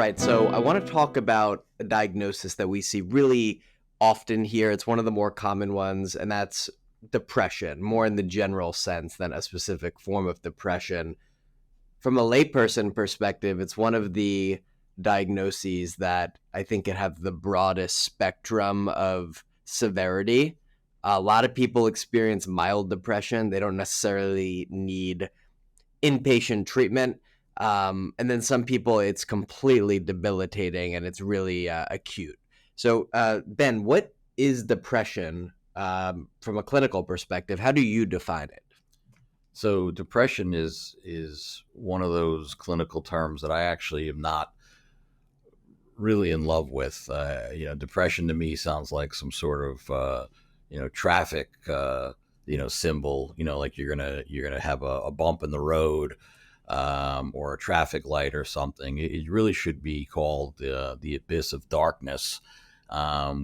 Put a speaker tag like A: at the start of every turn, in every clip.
A: right, so I want to talk about a diagnosis that we see really often here. It's one of the more common ones, and that's depression, more in the general sense than a specific form of depression. From a layperson perspective, it's one of the diagnoses that I think could have the broadest spectrum of severity. A lot of people experience mild depression. They don't necessarily need inpatient treatment. And then some people, it's completely debilitating and it's really acute. So, Ben, what is depression from a clinical perspective? How do you define it?
B: So depression is one of those clinical terms that I actually am not really in love with. Depression to me sounds like some sort of traffic symbol. Like you're gonna have a bump in the road, or a traffic light or something. It really should be called the abyss of darkness,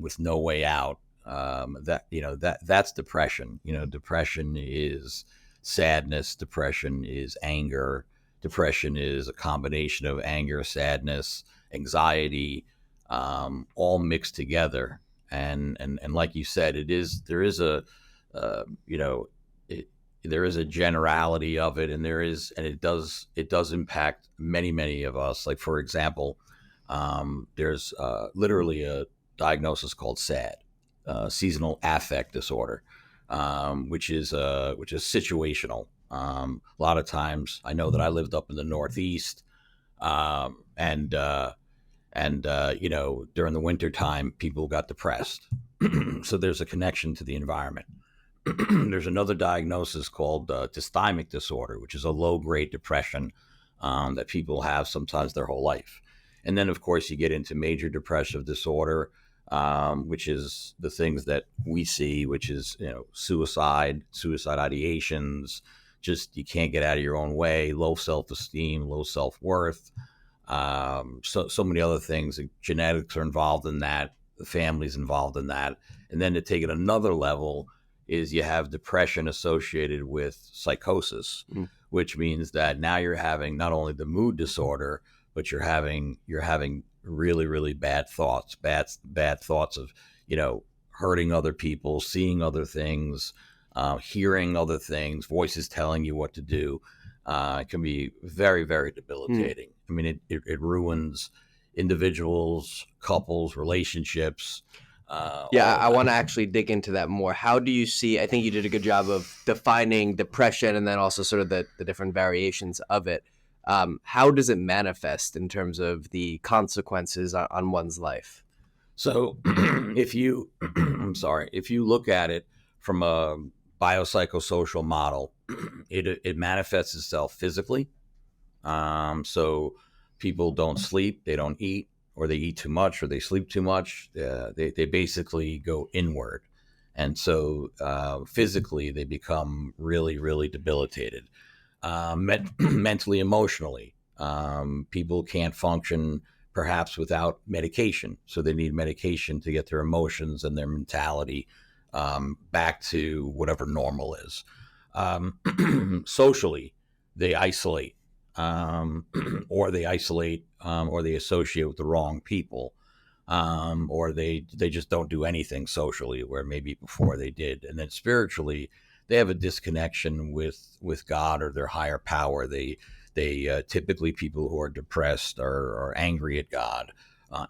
B: with no way out. That's depression. Depression is sadness. Depression is anger. Depression is a combination of anger, sadness, anxiety, all mixed together. And like you said, there is uh, you know there is a generality of it, and it does impact many of us. Like, for example, there's literally a diagnosis called SAD, seasonal affect disorder, which is situational. A lot of times, I know that I lived up in the Northeast, and during the winter time, people got depressed. So there's a connection to the environment. There's another diagnosis called dysthymic disorder, which is a low-grade depression that people have sometimes their whole life. And then, of course, you get into major depressive disorder, which is the things that we see, which is suicide ideations, just you can't get out of your own way, low self-esteem, low self-worth, so many other things. Genetics are involved in that, the family's involved in that. And then to take it another level is you have depression associated with psychosis, which means that now you're having not only the mood disorder, but you're having really bad thoughts of hurting other people, seeing other things, hearing other things, voices telling you what to do. It can be very debilitating. I mean, it ruins individuals, couples, relationships.
A: I want to actually dig into that more. How do you see, I think you did a good job of defining depression and then also sort of the different variations of it. How does it manifest in terms of the consequences on one's life?
B: So if you, if you look at it from a biopsychosocial model, it manifests itself physically. So people don't sleep, they don't eat, or they eat too much, or they sleep too much. They basically go inward. And so physically, they become really debilitated. Mentally, emotionally, people can't function perhaps without medication. So they need medication to get their emotions and their mentality back to whatever normal is. Socially, they isolate, or they associate with the wrong people, or they just don't do anything socially where maybe before they did. And then spiritually, they have a disconnection with God or their higher power. They typically, people who are depressed are angry at God,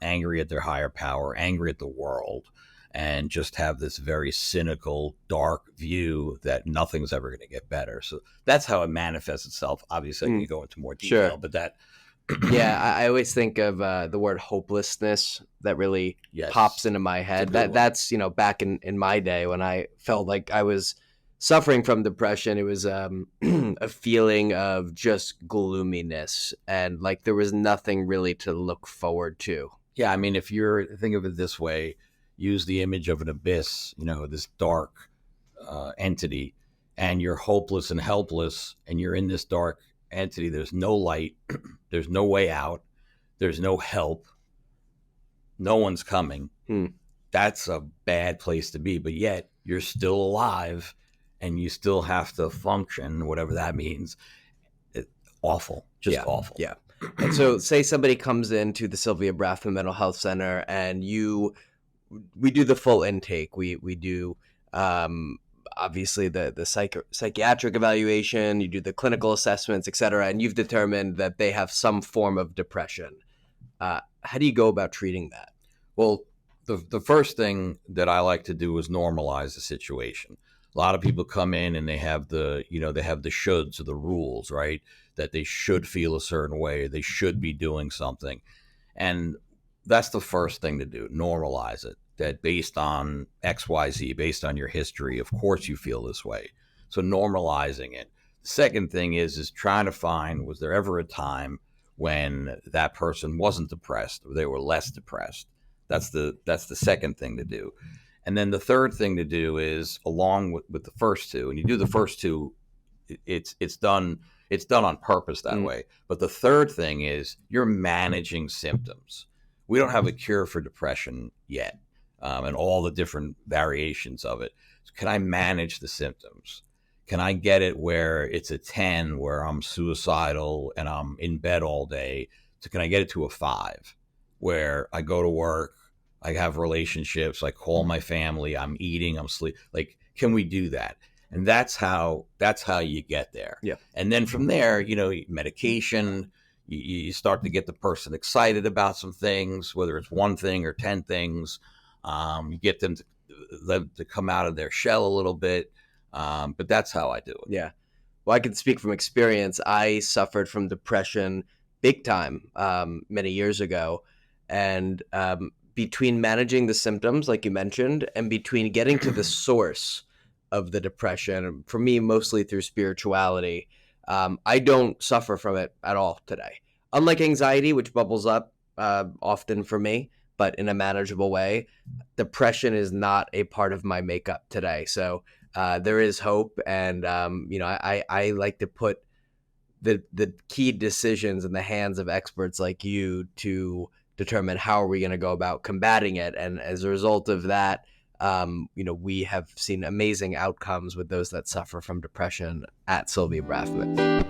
B: angry at their higher power, angry at the world, and just have this very cynical, dark view that nothing's ever going to get better. So that's how it manifests itself. Obviously, I can go into more detail,
A: Sure.
B: but that.
A: Yeah, I always think of the word hopelessness that really pops into my head. That's back in my day when I felt like I was suffering from depression. It was a feeling of just gloominess and like there was nothing really to look forward to.
B: Yeah, I mean, if you're think of it this way, use the image of an abyss, this dark entity, and you're hopeless and helpless, and you're in this dark entity. There's no light, there's no way out, there's no help, no one's coming. That's a bad place to be, but yet you're still alive and you still have to function, whatever that means. Awful, just awful.
A: Yeah. And so say somebody comes into the Sylvia Brafman Mental Health Center and we do the full intake. We do obviously the psychiatric evaluation, you do the clinical assessments, et cetera, and you've determined that they have some form of depression. How do you go about treating that?
B: Well, the first thing that I like to do is normalize the situation. A lot of people come in and they have the shoulds or the rules, right? That they should feel a certain way, they should be doing something. And that's the first thing to do, normalize it. That based on XYZ, based on your history, of course you feel this way. So normalizing it. The second thing is trying to find, was there ever a time when that person wasn't depressed or they were less depressed? That's the second thing to do. And then the third thing to do is, along with the first two, and you do the first two, it's done on purpose that way. But the third thing is you're managing symptoms. We don't have a cure for depression yet, and all the different variations of it. So can I manage the symptoms? Can I get it where it's a 10, where I'm suicidal and I'm in bed all day? So can I get it to a 5, where I go to work, I have relationships, I call my family, I'm eating, I'm sleeping? Like, can we do that? And that's how you get there.
A: Yeah.
B: And then from there, medication, you start to get the person excited about some things, whether it's one thing or 10 things. You get them to come out of their shell a little bit. But that's how I do it.
A: Yeah. Well, I can speak from experience. I suffered from depression big time many years ago. And between managing the symptoms, like you mentioned, and between getting to the source of the depression, for me, mostly through spirituality, I don't suffer from it at all today. Unlike anxiety, which bubbles up often for me, but in a manageable way, depression is not a part of my makeup today. So there is hope. And, I like to put the key decisions in the hands of experts like you to determine how are we going to go about combating it. And as a result of that, we have seen amazing outcomes with those that suffer from depression at Sylvia Brafman.